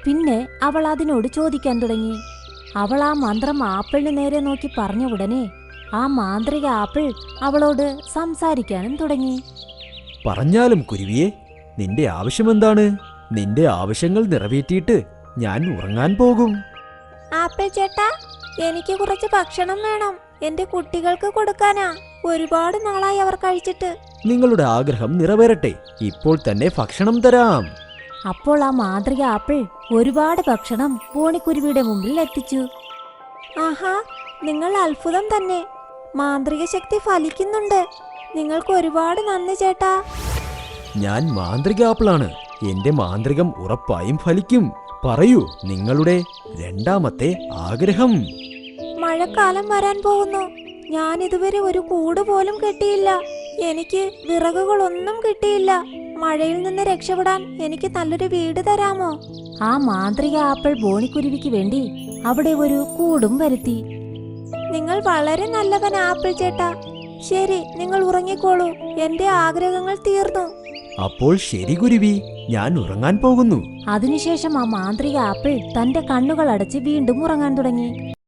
പിന്നെ അവൾ അതിനോട് ചോദിക്കാൻ തുടങ്ങി. അവൾ ആ മന്ത്രം ആപ്പിളിന് നേരെ നോക്കി പറഞ്ഞ ഉടനെ ആ മാന്ത്രിക ആപ്പിൾ അവളോട് സംസാരിക്കാനും തുടങ്ങി. പറഞ്ഞാലും കുരുവിയെ, നിന്റെ ആവശ്യമെന്താണ്? നിന്റെ ആവശ്യങ്ങൾ നിറവേറ്റിയിട്ട് ഞാൻ ഉറങ്ങാൻ പോകും. ആപ്പിൾ ചേട്ടാ, എനിക്ക് കുറച്ച് ഭക്ഷണം വേണം. എന്റെ കുട്ടികൾക്ക് കൊടുക്കാനാ. ഒരുപാട് നാളായി അവർ കഴിച്ചിട്ട്. നിങ്ങളുടെ ആഗ്രഹം നിറവേറട്ടെ. ഇപ്പോൾ തന്നെ ഭക്ഷണം തരാം. അപ്പോൾ ആ മാന്ത്രിക ആപ്പിൾ ഒരുപാട് ഭക്ഷണം ബോണിക്കുരുവിയുടെ മുമ്പിൽ എത്തിച്ചു. ആഹാ, നിങ്ങൾ അത്ഭുതം തന്നെ. മാന്ത്രിക ശക്തി ഫലിക്കുന്നുണ്ട്. നിങ്ങൾക്ക് ഒരുപാട് നന്ദി ചേട്ടാ. ഞാൻ മാന്ത്രിക ആപ്പിളാണ്. എന്റെ മാന്ത്രികം ഉറപ്പായും ഫലിക്കും. പറയൂ, നിങ്ങളുടെ രണ്ടാമത്തെ ആഗ്രഹം. മഴക്കാലം വരാൻ പോകുന്നു. ഞാൻ ഇതുവരെ ഒരു കൂട് പോലും കെട്ടിയില്ല. എനിക്ക് വിറകുകളൊന്നും കിട്ടിയില്ല. മഴയിൽ നിന്ന് രക്ഷപ്പെടാൻ എനിക്ക് നല്ലൊരു വീട് തരാമോ? ആ മാന്ത്രിക ആപ്പിൾ ബോണിക്കുരുവിക്ക് വേണ്ടി അവിടെ ഒരു കൂടും വരുത്തി. നിങ്ങൾ വളരെ നല്ലവൻ ആപ്പിൾ ചേട്ടാ. ശരി, നിങ്ങൾ ഉറങ്ങിക്കോളൂ. എന്റെ ആഗ്രഹങ്ങൾ തീർന്നു. അപ്പോൾ ശരി കുരുവി, ഞാൻ ഉറങ്ങാൻ പോകുന്നു. അതിനുശേഷം ആ മാന്ത്രിക ആപ്പിൾ തന്റെ കണ്ണുകൾ അടച്ച് വീണ്ടും ഉറങ്ങാൻ തുടങ്ങി.